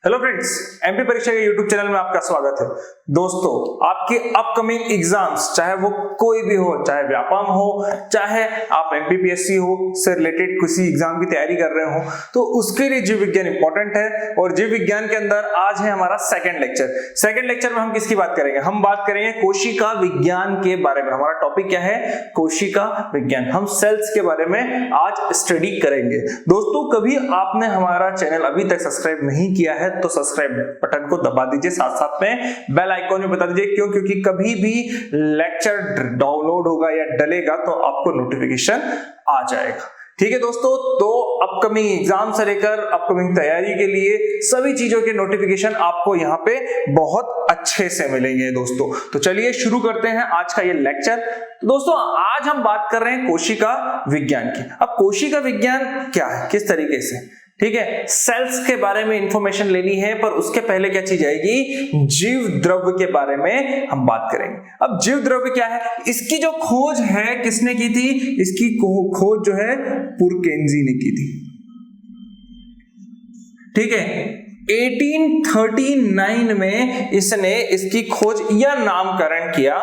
Hello friends, MP परीक्षा के YouTube channel में आपका स्वागत है। दोस्तों, आपके अपकमिंग एग्जाम्स, चाहे वो कोई भी हो, चाहे व्यापम हो, चाहे आप एमपीपीएससी हो से रिलेटेड किसी एग्जाम की तैयारी कर रहे हो, तो उसके लिए जीव विज्ञान इंपॉर्टेंट है। और जीव विज्ञान के अंदर आज है हमारा सेकंड लेक्चर में हम किसकी बात करेंगे? हम बात करेंगे कोशिका विज्ञान के बारे में। हमारा टॉपिक क्या है? कोशिका विज्ञान। हम सेल्स के बारे में आज स्टडी करेंगे। दोस्तों, कभी आपने हमारा चैनल अभी तक सब्सक्राइब नहीं किया है तो सब्सक्राइब बटन को दबा दीजिए, साथ साथ में बेल आइकॉन में बता दीजिए। क्यों? क्योंकि कभी भी लेक्चर डाउनलोड होगा या डलेगा तो आपको नोटिफिकेशन आ जाएगा। ठीक है दोस्तों, तो अपकमिंग एग्जाम से लेकर अपकमिंग तैयारी के लिए सभी चीजों के नोटिफिकेशन आपको यहाँ पे बहुत अच्छे से मिलेंगे दोस्तों। तो चलिए शुरू करते हैं आज का ये लेक्चर। दोस्तों, आज हम बात कर रहे हैं कोशिका विज्ञान की। अब कोशिका विज्ञान क्या है, किस तरीके से, ठीक है, सेल्स के बारे में इंफॉर्मेशन लेनी है, पर उसके पहले क्या चीज आएगी? जीव द्रव्य के बारे में हम बात करेंगे। अब जीव द्रव्य क्या है? इसकी जो खोज है किसने की थी? इसकी खोज जो है पुरकेंजी ने की थी। ठीक है, 1839 में इसने इसकी खोज या नामकरण किया।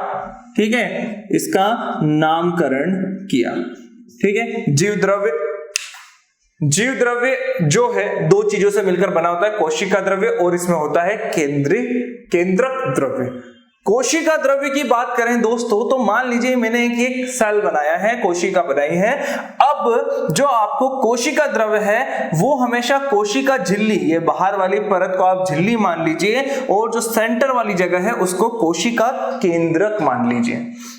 ठीक है, इसका नामकरण किया। ठीक है, जीव द्रव्य जो है दो चीजों से मिलकर बना होता है, कोशिका द्रव्य और इसमें होता है केंद्रक द्रव्य। कोशिका द्रव्य की बात करें दोस्तों, तो मान लीजिए मैंने एक सेल बनाया है, कोशिका बनाई है। अब जो आपको कोशिका द्रव्य है वो हमेशा कोशिका झिल्ली, ये बाहर वाली परत को आप झिल्ली मान लीजिए, और जो सेंटर वाली जगह है उसको कोशिका केंद्रक मान लीजिए।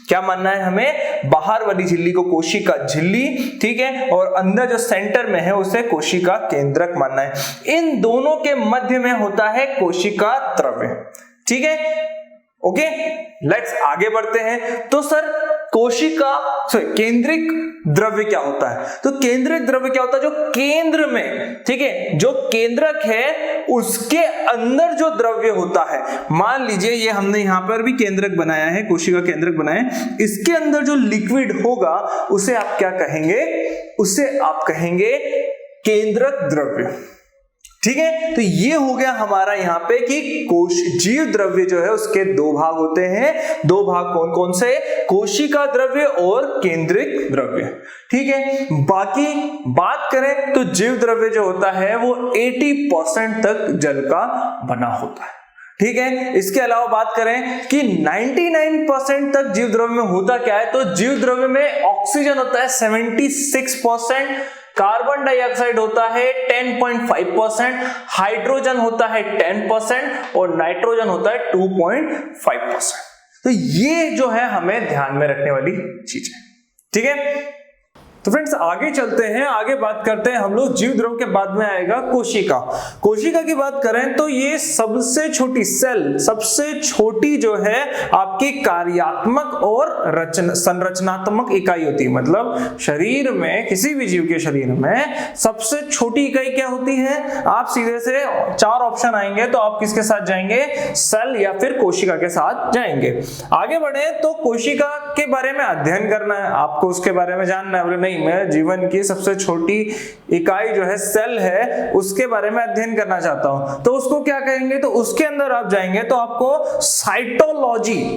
क्या मानना है हमें? बाहर वाली झिल्ली को कोशिका झिल्ली, ठीक है, और अंदर जो सेंटर में है उसे कोशिका केंद्रक मानना है। इन दोनों के मध्य में होता है कोशिका द्रव्य। ठीक है, ओके, लेट्स आगे बढ़ते हैं। तो सर केंद्रिक द्रव्य क्या होता है? तो केंद्रिक द्रव्य क्या होता है? जो केंद्र में, ठीक है, जो केंद्रक है उसके अंदर जो द्रव्य होता है, मान लीजिए ये हमने यहां पर भी केंद्रक बनाया है, कोशिका केंद्रक बनाया है, इसके अंदर जो लिक्विड होगा उसे आप क्या कहेंगे? उसे आप कहेंगे केंद्रक द्रव्य। ठीक है, तो ये हो गया हमारा यहाँ पे कि जीव द्रव्य जो है उसके दो भाग होते हैं। दो भाग कौन कौन से? कोशिका द्रव्य और केंद्रिक द्रव्य। ठीक है, बाकी बात करें तो जीव द्रव्य जो होता है वो 80% तक जल का बना होता है। ठीक है, इसके अलावा बात करें कि 99% तक जीव द्रव्य में होता क्या है, तो जीव द्रव्य में ऑक्सीजन होता है 76%, कार्बन डाइऑक्साइड होता है 10.5%, हाइड्रोजन होता है 10% और नाइट्रोजन होता है 2.5%। तो ये जो है हमें ध्यान में रखने वाली चीज है। ठीक है, तो फ्रेंड्स आगे चलते हैं, आगे बात करते हैं हम लोग जीव द्रव्य के बाद में आएगा कोशिका की बात करें तो ये सबसे छोटी सेल, सबसे छोटी जो है आपकी कार्यात्मक और संरचनात्मक इकाई होती है। मतलब शरीर में, किसी भी जीव के शरीर में सबसे छोटी इकाई क्या होती है? आप सीधे से 4 ऑप्शन आएंगे तो आप किसके साथ जाएंगे? सेल या फिर कोशिका के साथ जाएंगे। आगे बढ़े तो कोशिका के बारे में अध्ययन करना है आपको, उसके बारे में जानना है। बोले नहीं, मैं जीवन की सबसे छोटी इकाई जो है सेल है उसके बारे में अध्ययन करना चाहता हूं, तो उसको क्या कहेंगे? तो उसके अंदर आप जाएंगे तो आपको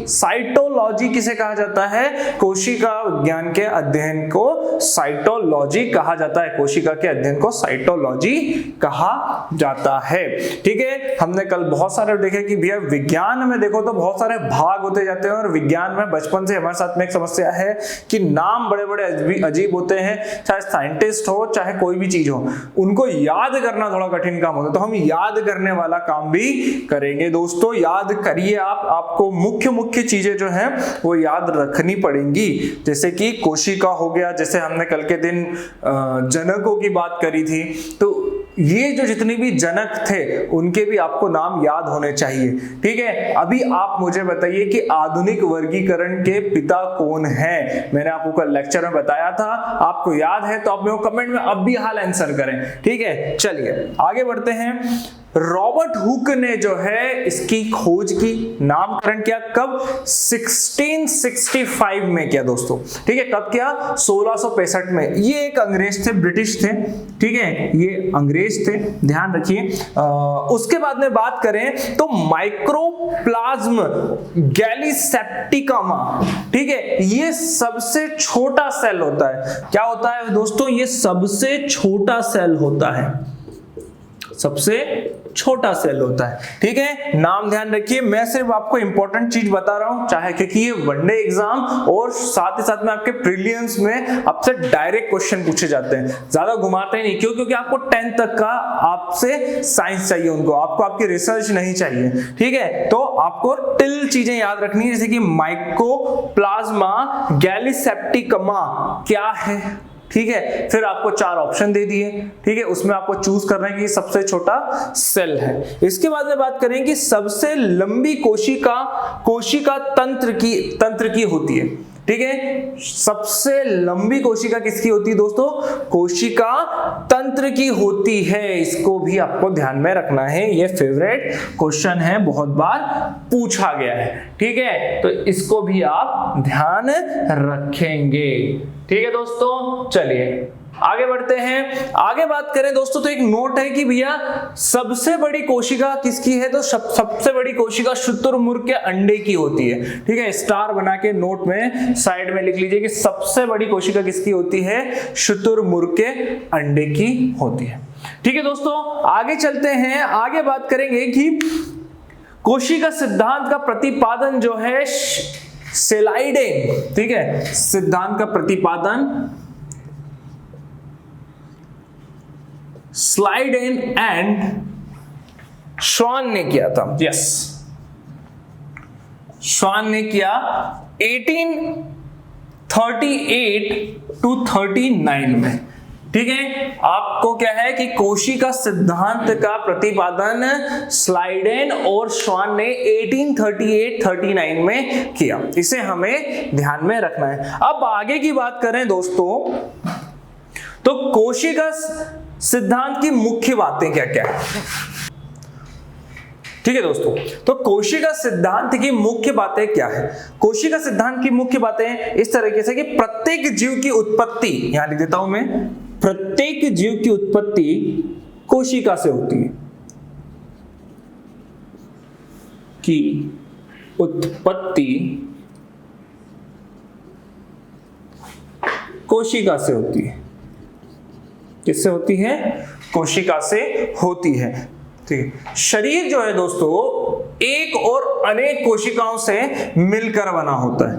साइटोलॉजी किसे कहा जाता है? कोशिका विज्ञान के अध्ययन को साइटोलॉजी कहा जाता है। कोशिका के अध्ययन को साइटोलॉजी कहा जाता है। ठीक है, हमने कल बहुत सारे देखे कि भैया विज्ञान में देखो तो बहुत सारे भाग होते जाते हैं, और विज्ञान में बचपन से हमारे साथ में एक समस्या है कि नाम बड़े बड़े अजीब होते हैं, चाहे साइंटिस्ट हो चाहे कोई भी चीज हो, उनको याद करना थोड़ा कठिन काम होता है। तो हम याद करने वाला काम भी करेंगे दोस्तों। याद करिए, आपको मुख्य चीजें जो हैं वो याद रखनी पड़ेंगी। जैसे कि कोशिका हो गया, जैसे हमने कल के दिन जनकों की बात करी थी, तो ये जो जितने भी जनक थे उनके भी आपको नाम याद होने चाहिए। ठीक है, अभी आप मुझे बताइए कि आधुनिक वर्गीकरण के पिता कौन है? मैंने आपको कल लेक्चर में बताया था, आपको याद है तो आप मेरे को कमेंट में अब भी हाल आंसर करें। ठीक है, चलिए आगे बढ़ते हैं। रॉबर्ट हुक ने जो है इसकी खोज की, नामकरण किया कब? 1665 में किया दोस्तों, ठीक है। कब किया? 1665 में। ये एक अंग्रेज थे, ब्रिटिश थे, ठीक है, ये अंग्रेज थे, ध्यान रखिए। उसके बाद में बात करें तो माइक्रोप्लाज्म गैलीसेप्टिकमा, ठीक है, ये सबसे छोटा सेल होता है। क्या होता है दोस्तों? ये सबसे छोटा सेल होता है, सबसे छोटा सेल होता है, ठीक है। नाम ध्यान रखिए, मैं सिर्फ आपको इंपॉर्टेंट चीज बता रहा हूं, चाहे क्योंकि ये वनडे एग्जाम और साथ ही साथ में आपके प्रीलिम्स में आपसे डायरेक्ट क्वेश्चन पूछे जाते हैं, ज्यादा घुमाते नहीं। क्यों? क्योंकि आपको 10th तक का आपसे साइंस चाहिए, उनको आपको आपकी रिसर्च नहीं चाहिए, ठीक है। तो आपको टिल चीजें याद रखनी है, जैसे कि माइकोप्लाज्मा गैलीसेप्टिकमा क्या है, ठीक है। फिर आपको 4 ऑप्शन दे दिए, ठीक है, उसमें आपको चूज करना है कि सबसे छोटा सेल है। इसके बाद में बात करें कि सबसे लंबी कोशिका तंत्र की होती है, ठीक है। सबसे लंबी कोशिका किसकी होती है दोस्तों? कोशिका तंत्र की होती है। इसको भी आपको ध्यान में रखना है, ये फेवरेट क्वेश्चन है, बहुत बार पूछा गया है, ठीक है, तो इसको भी आप ध्यान रखेंगे, ठीक है दोस्तों। चलिए आगे बढ़ते हैं। आगे बात करें दोस्तों तो एक नोट है कि भैया सबसे बड़ी कोशिका किसकी है? तो सबसे बड़ी कोशिका शुतुरमुर्ग के अंडे की होती है, ठीक है। स्टार बना के नोट में साइड में लिख लीजिए कि सबसे बड़ी कोशिका किसकी होती है? शुतुरमुर्ग के अंडे की होती है, ठीक है दोस्तों। आगे चलते हैं, आगे बात करेंगे कि कोशिका सिद्धांत का प्रतिपादन जो है सेलाइडेन, ठीक है, सिद्धांत का प्रतिपादन स्लाइडेन एंड श्वान ने किया था। यस, श्वान ने किया 1838 to 39 में, ठीक है। आपको क्या है कि कोशिका सिद्धांत का प्रतिपादन स्लाइडेन और श्वान ने 1838-39 में किया, इसे हमें ध्यान में रखना है। अब आगे की बात करें दोस्तों तो कोशिका सिद्धांत की मुख्य बातें क्या क्या है, ठीक है दोस्तों। तो कोशिका सिद्धांत की मुख्य बातें क्या है? कोशिका सिद्धांत की मुख्य बातें इस तरीके से कि प्रत्येक जीव की उत्पत्ति, यहां लिख देता हूं मैं, प्रत्येक जीव की उत्पत्ति कोशिका से होती है, की उत्पत्ति कोशिका से होती है। किससे होती है? कोशिका से होती है, ठीक है। शरीर जो है दोस्तों एक और अनेक कोशिकाओं से मिलकर बना होता है।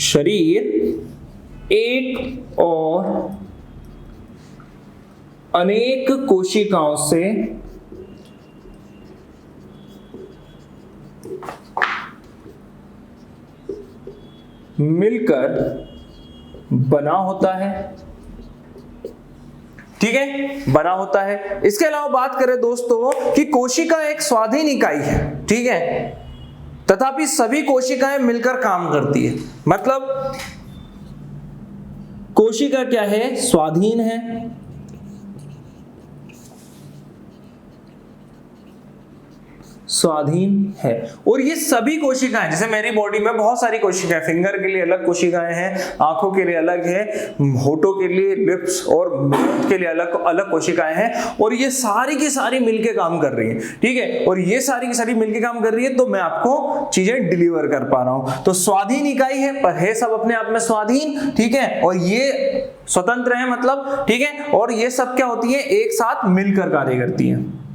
शरीर एक और अनेक कोशिकाओं से मिलकर बना होता है, ठीक है, बना होता है। इसके अलावा बात करें दोस्तों कि कोशिका एक स्वाधीन इकाई है, ठीक है, तथापि सभी कोशिकाएं मिलकर काम करती है। मतलब कोशिका क्या है? स्वाधीन है, स्वाधीन है, और ये सभी कोशिकाएं, जैसे मेरी बॉडी में बहुत सारी कोशिकाएं, फिंगर के लिए अलग कोशिकाएं हैं, आंखों के लिए अलग है, होठों के लिए, लिप्स और माउथ के लिए अलग अलग कोशिकाएं हैं, और ये सारी की सारी मिलके काम कर रही है, ठीक है, और ये सारी की सारी मिलके काम कर रही है, तो मैं आपको चीजें डिलीवर कर पा रहा हूं। तो स्वाधीन इकाई है, पर है सब अपने आप में स्वाधीन, ठीक है, और ये स्वतंत्र है, मतलब, ठीक है, और ये सब क्या होती है? एक साथ मिलकर कार्य करती है।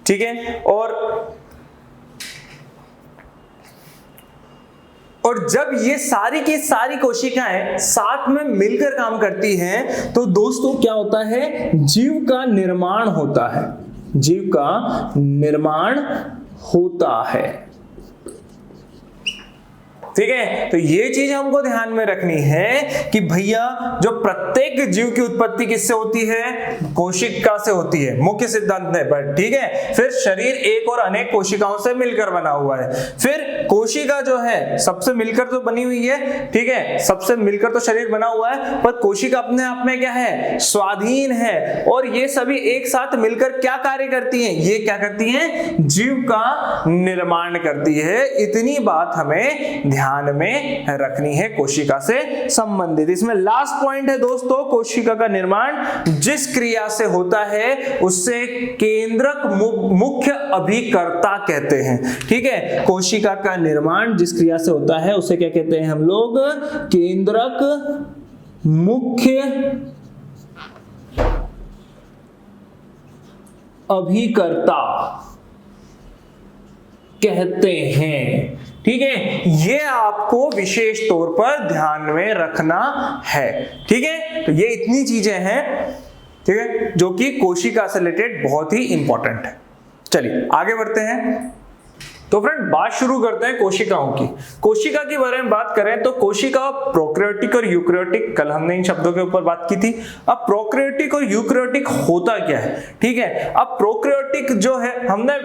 ठीक है, और जब ये सारी की सारी कोशिकाएं साथ में मिलकर काम करती हैं तो दोस्तों क्या होता है? जीव का निर्माण होता है, जीव का निर्माण होता है, ठीक है। तो ये चीज हमको ध्यान में रखनी है कि भैया जो प्रत्येक जीव की उत्पत्ति किससे होती है, कोशिका से होती है, मुख्य सिद्धांत है पर, ठीक है। फिर शरीर एक और अनेक कोशिकाओं से मिलकर बना हुआ है। फिर कोशिका जो है सबसे मिलकर तो बनी हुई है, ठीक है, सबसे मिलकर तो शरीर बना हुआ है, पर कोशिका अपने आप में क्या है, स्वाधीन है। और ये सभी एक साथ मिलकर क्या कार्य करती हैं, ये क्या करती हैं, जीव का निर्माण करती है। इतनी बात हमें ध्यान में रखनी है कोशिका से संबंधित। इसमें लास्ट पॉइंट है दोस्तों, कोशिका का निर्माण जिस क्रिया से होता है उसे केंद्रक मुख्य अभिकर्ता कहते हैं, ठीक है। कोशिका का निर्माण जिस क्रिया से होता है उसे क्या कहते हैं हम लोग, केंद्रक मुख्य अभिकर्ता कहते हैं, ठीक है। ये आपको विशेष तौर पर ध्यान में रखना है, ठीक है। तो ये इतनी चीजें हैं, ठीक है, जो कि कोशिका से रिलेटेड बहुत ही इंपॉर्टेंट है। चलिए आगे बढ़ते हैं। तो फ्रेंड बात शुरू करते हैं कोशिकाओं की। कोशिका के बारे में बात करें तो कोशिका प्रोकैरियोटिक और यूकैरियोटिक, कल हमने इन शब्दों के ऊपर बात की थी। अब प्रोकैरियोटिक और यूकैरियोटिक होता क्या है, ठीक है। अब प्रोकैरियोटिक जो है, हमने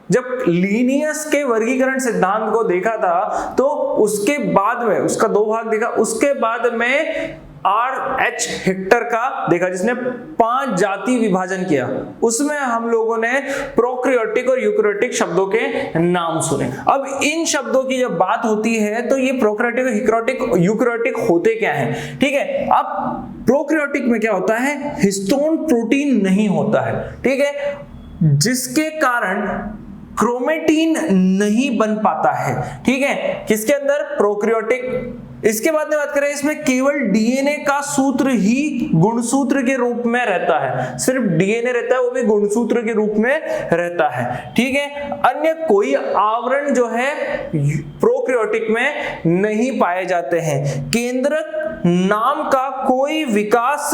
जब लीनियस के वर्गीकरण सिद्धांत को देखा था तो उसके बाद में उसका दो भाग देखा, उसके बाद में R.H. हेक्टर का देखा जिसने 5 जाति विभाजन किया। उसमें हम लोगों ने प्रोकैरियोटिक और यूकैरियोटिक शब्दों के नाम सुने। अब इन शब्दों की जब बात होती है तो ये प्रोकैरियोटिक और यूकैरियोटिक होते क्या हैं, ठीक है। अब प्रोकैरियोटिक में क्या होता है, हिस्टोन प्रोटीन नहीं होता है, ठीक है, जिसके कारण क्रोमेटिन नहीं बन पाता है, ठीक है, किसके अंदर, प्रोकैरियोटिक। इसके बाद में बात करें, इसमें केवल डीएनए का सूत्र ही गुणसूत्र के रूप में रहता है, सिर्फ डीएनए रहता है, वो भी गुणसूत्र के रूप में रहता है, ठीक है। अन्य कोई आवरण जो है प्रोकैरियोटिक में नहीं पाए जाते हैं। केंद्रक नाम का कोई विकास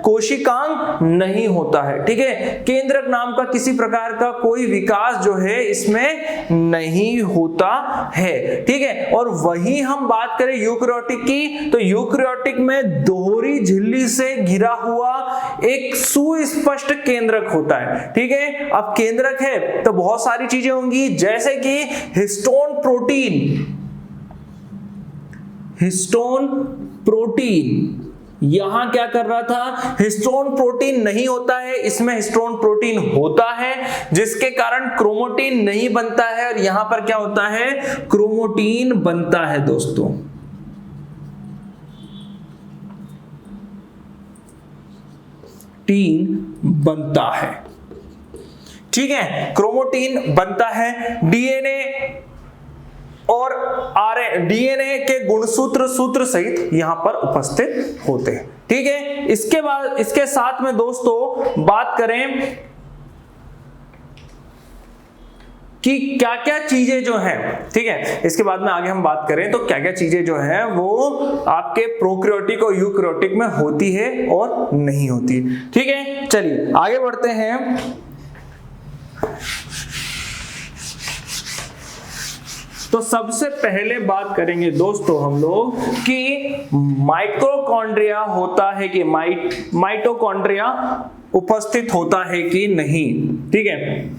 कोशिकांग नहीं होता है, ठीक है। केंद्रक नाम का किसी प्रकार का कोई विकास जो है इसमें नहीं होता है, ठीक है। और वही हम बात करें यूकैरियोटिक की, तो यूकैरियोटिक में दोहरी झिल्ली से घिरा हुआ एक सुस्पष्ट केंद्रक होता है, ठीक है। अब केंद्रक है तो बहुत सारी चीजें होंगी, जैसे कि हिस्टोन प्रोटीन यहां क्या कर रहा था, हिस्टोन प्रोटीन नहीं होता है, इसमें हिस्टोन प्रोटीन होता है, जिसके कारण क्रोमोटिन नहीं बनता है, और यहां पर क्या होता है, क्रोमोटिन बनता है दोस्तों। बनता है, ठीक है, क्रोमोटिन बनता है। डीएनए और डीएनए के गुणसूत्र सूत्र सहित यहां पर उपस्थित होते हैं, ठीक है। इसके बाद इसके साथ में दोस्तों बात करें कि क्या क्या चीजें जो हैं, ठीक है, इसके बाद में आगे हम बात करें तो क्या क्या चीजें जो हैं वो आपके प्रोकैरियोटिक और यूकैरियोटिक में होती है और नहीं होती, ठीक है। चलिए आगे बढ़ते हैं। तो सबसे पहले बात करेंगे दोस्तों हम लोग कि माइटोकॉन्ड्रिया होता है कि माइटोकॉन्ड्रिया उपस्थित होता है कि नहीं, ठीक है।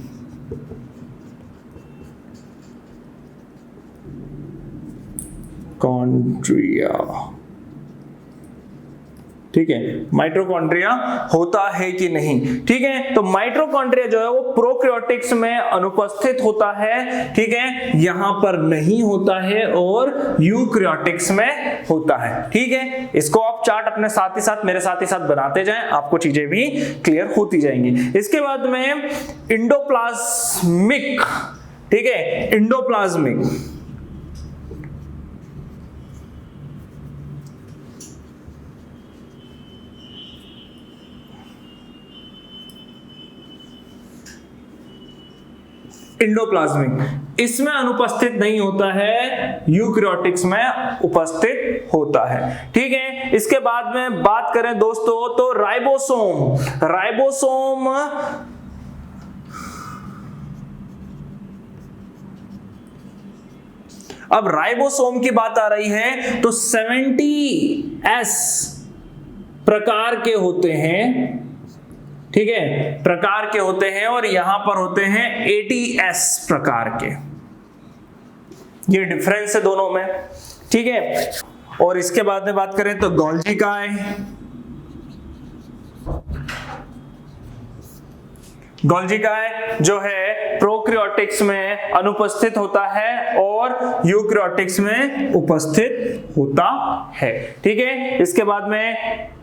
कॉन्ड्रिया, ठीक है, माइटोकॉन्ड्रिया होता है कि नहीं, ठीक है। तो माइटोकॉन्ड्रिया जो है वो प्रोकैरियोटिक्स में अनुपस्थित होता है, ठीक है, यहां पर नहीं होता है, और यूकैरियोटिक्स में होता है, ठीक है। इसको आप चार्ट अपने साथ ही साथ मेरे साथ ही साथ बनाते जाएं, आपको चीजें भी क्लियर होती जाएंगी। इसके बाद में इंडोप्लाज्मिक, ठीक है, इंडोप्लाज्मिक इंडोप्लाज्मिक इसमें अनुपस्थित नहीं होता है, यूकैरियोटिक्स में उपस्थित होता है, ठीक है। इसके बाद में बात करें दोस्तों तो राइबोसोम अब राइबोसोम की बात आ रही है तो 70S प्रकार के होते हैं, ठीक है, प्रकार के होते हैं, और यहां पर होते हैं 80S प्रकार के। ये डिफरेंस है दोनों में, ठीक है। और इसके बाद में बात करें तो गोल्जी काय, गोल्जी काय जो है प्रोकैरियोटिक्स में अनुपस्थित होता है और यूकैरियोटिक्स में उपस्थित होता है, ठीक है। इसके बाद में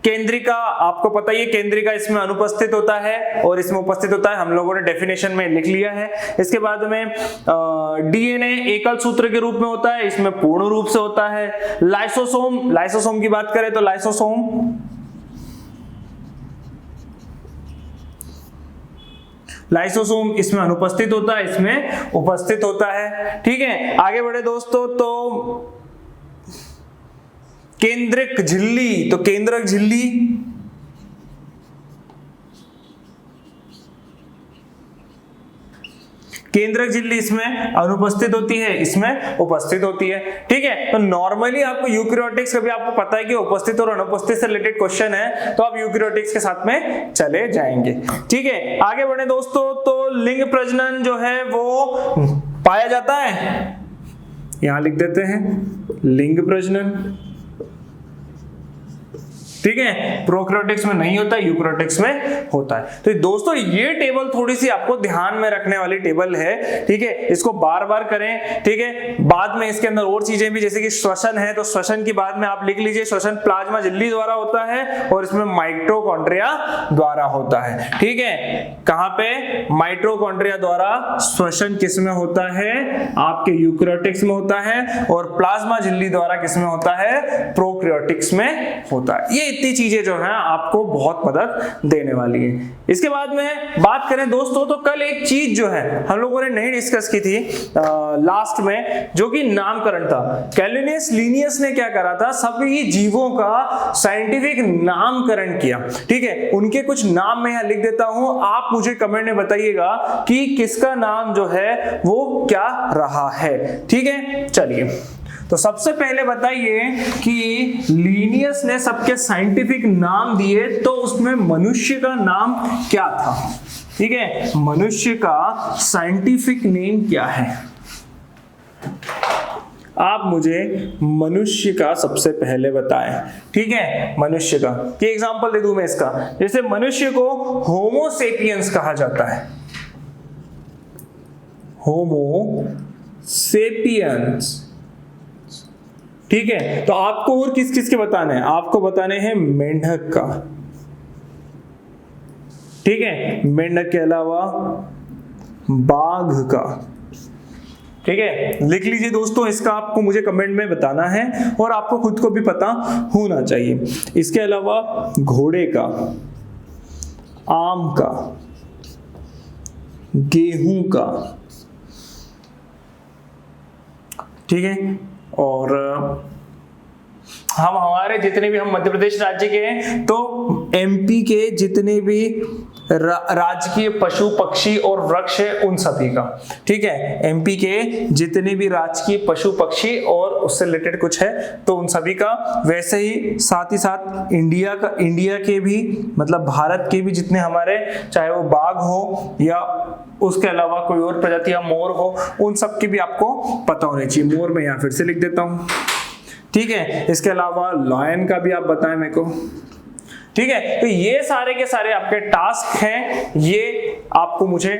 केंद्रिका, आपको पता ही है केंद्रिका इसमें अनुपस्थित होता है और इसमें उपस्थित होता है, हम लोगों ने डेफिनेशन में लिख लिया है। इसके बाद में डीएनए एकल सूत्र के रूप में होता है, इसमें पूर्ण रूप से होता है। लाइसोसोम, लाइसोसोम की बात करें तो लाइसोसोम इसमें अनुपस्थित होता है, इसमें उपस्थित होता है, ठीक है। आगे बढ़े दोस्तों, तो केंद्रक झिल्ली, तो केंद्रक झिल्ली, केंद्रक झिल्ली इसमें अनुपस्थित होती है, इसमें उपस्थित होती है, ठीक है। तो नॉर्मली आपको यूकैरियोटिक्स कभी आपको पता है कि उपस्थित और अनुपस्थित से रिलेटेड क्वेश्चन है तो आप यूकैरियोटिक्स के साथ में चले जाएंगे, ठीक है। आगे बढ़े दोस्तों, तो लिंग प्रजनन जो है वो पाया जाता है, यहां लिख देते हैं लिंग प्रजनन, ठीक है। प्रोकैरियोटिक्स में नहीं होता, यूकैरियोटिक्स में होता है। तो दोस्तों ये टेबल थोड़ी सी आपको ध्यान में रखने वाली टेबल है, ठीक है। इसको बार बार करें, ठीक है। बाद में इसके अंदर और चीजें भी, जैसे कि श्वसन है तो श्वसन की बाद में आप लिख लीजिए श्वसन प्लाज्मा झिल्ली द्वारा होता है और इसमें माइटोकॉन्ड्रिया द्वारा होता है, ठीक है। कहां पे? माइटोकॉन्ड्रिया द्वारा श्वसन किसमें होता है? आपके यूकैरियोटिक्स में होता है, और प्लाज्मा झिल्ली द्वारा किसमें होता है? प्रोकैरियोटिक्स में होता है। ये इतनी चीजें जो है आपको बहुत मदद देने वाली है। इसके बाद में बात करें दोस्तों, तो कल एक चीज जो है हम लोगों ने नहीं डिस्कस की थी लास्ट में, जो कि नामकरण था। कैलिनियस लीनियस ने क्या करा था? सभी जीवों का साइंटिफिक नामकरण किया, ठीक है। उनके कुछ नाम मैं यहां लिख देता हूं, आप मुझे कमेंट में बताइएगा कि किसका नाम जो है वो क्या रहा है, ठीक है। चलिए, तो सबसे पहले बताइए कि लीनियस ने सबके साइंटिफिक नाम दिए, तो उसमें मनुष्य का नाम क्या था? ठीक है, मनुष्य का साइंटिफिक नेम क्या है? आप मुझे मनुष्य का सबसे पहले बताएं, ठीक है। मनुष्य का कि एग्जांपल दे दूं मैं इसका, जैसे मनुष्य को होमो सेपियंस कहा जाता है, होमो सेपियंस, ठीक है। तो आपको और किस किस के बताने हैं? आपको बताने हैं मेंढक का, ठीक है। मेंढक के अलावा बाघ का, ठीक है। लिख लीजिए दोस्तों, इसका आपको मुझे कमेंट में बताना है और आपको खुद को भी पता होना चाहिए। इसके अलावा घोड़े का, आम का, गेहूं का, ठीक है। और हम हमारे जितने भी, हम मध्य प्रदेश राज्य के हैं, तो एमपी के जितने भी राजकीय पशु पक्षी और वृक्ष है उन सभी का, ठीक है। एमपी के जितने भी राजकीय पशु पक्षी और उससे रिलेटेड कुछ है तो उन सभी का, वैसे ही साथ इंडिया का, इंडिया के भी मतलब भारत के भी जितने हमारे, चाहे वो बाघ हो या उसके अलावा कोई और प्रजाति या मोर हो, उन सब की भी आपको पता होनी चाहिए। मोर में यहाँ फिर से लिख देता हूं, ठीक है। इसके अलावा लॉयन का भी आप बताएं मेरे को, ठीक है। तो ये सारे के सारे आपके टास्क हैं, ये आपको मुझे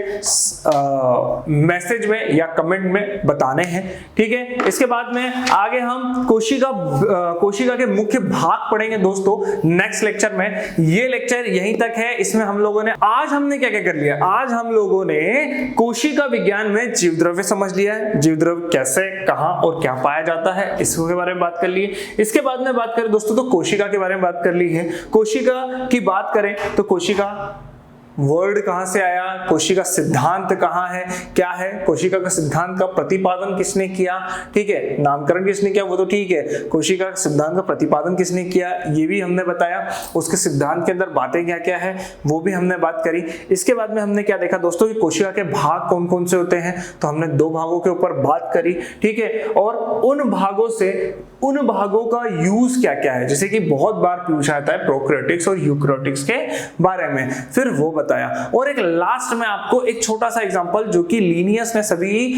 मैसेज में या कमेंट में बताने हैं, ठीक है। इसके बाद में आगे हम कोशिका के मुख्य भाग पढ़ेंगे दोस्तों नेक्स्ट लेक्चर में। ये लेक्चर यहीं तक है। इसमें हम लोगों ने आज हमने क्या क्या कर लिया? आज हम लोगों ने कोशिका विज्ञान में जीव द्रव्य समझ लिया है, जीव द्रव्य कैसे, कहां और क्या पाया जाता है, इसके बारे में बात कर ली। इसके बाद में बात करें दोस्तों तो कोशिका के बारे में बात कर ली है। कोशिका की बात करें तो कोशिका वर्ड कहां से आया, कोशिका सिद्धांत कहां है, क्या है, कोशिका का सिद्धांत का प्रतिपादन किसने किया, ठीक है, नामकरण किसने किया वो तो ठीक है, कोशिका का सिद्धांत का प्रतिपादन किसने किया ये भी हमने बताया, उसके सिद्धांत के अंदर बातें क्या क्या है वो भी हमने बात करी। इसके बाद में हमने क्या देखा दोस्तों कि कोशिका के भाग कौन कौन से होते हैं, तो हमने 2 भागों के ऊपर बात करी, ठीक है, और उन भागों का यूज क्या क्या है, जैसे कि बहुत बार पूछा जाता है प्रोकैरियोटिक्स और यूकैरियोटिक्स के बारे में, फिर वो बताया। और एक लास्ट में आपको एक छोटा सा एग्जांपल जो कि लिनियस ने सभी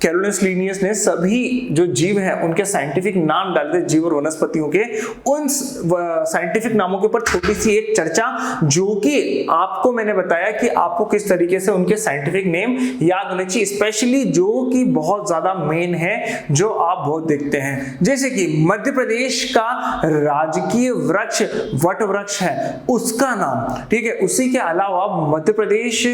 कैरोलिनस लिनियस ने सभी जो जीव हैं उनके साइंटिफिक नाम डाले थे, जीव और वनस्पतियों के, उन साइंटिफिक नामों के ऊपर छोटी सी एक चर्चा, जो कि आपको मैंने बताया कि आपको किस तरीके से उनके साइंटिफिक नेम याद होने चाहिए, स्पेशली जो कि बहुत ज्यादा मेन है, जो आप बहुत देखते हैं, जैसे कि मध्य प्रदेश का राजकीय वृक्ष वट वृक्ष है, उसका नाम, ठीक है। उसी के अलावा मध्य प्रदेश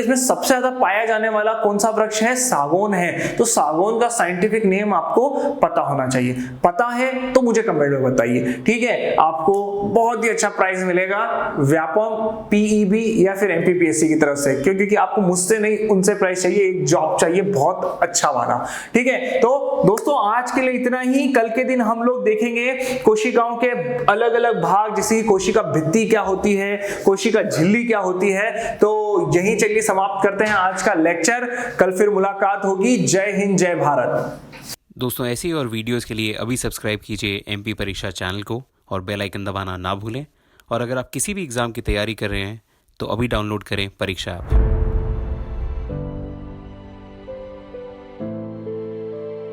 में सबसे ज्यादा पाया जाने वाला कौन सा वृक्ष है, सागौन है, तो सागौन का साइंटिफिक नेम आपको पता होना चाहिए, पता है तो मुझे कमेंट में बताइए, ठीक है। आपको बहुत ही अच्छा प्राइज मिलेगा व्यापम, पीईबी या फिर एमपीपीएससी की तरफ से, क्योंकि आपको मुझसे नहीं उनसे प्राइज चाहिए, एक जॉब चाहिए बहुत अच्छा वाला, ठीक है। तो दोस्तों आज के लिए इतना ही, कल के दिन हम लोग देखेंगे कोशिकाओं के अलग अलग भाग, जैसे कोशिका भित्ति क्या होती है, कोशिका झिल्ली क्या होती है। तो यहीं चलिए समाप्त करते हैं आज का लेक्चर, कल फिर मुलाकात होगी। जय हिंद, जय भारत। दोस्तों ऐसी और वीडियोस के लिए अभी सब्सक्राइब कीजिए एमपी परीक्षा चैनल को और बेल आइकन दबाना ना भूलें। और अगर आप किसी भी एग्ज़ाम की तैयारी कर रहे हैं तो अभी डाउनलोड करें परीक्षा ऐप।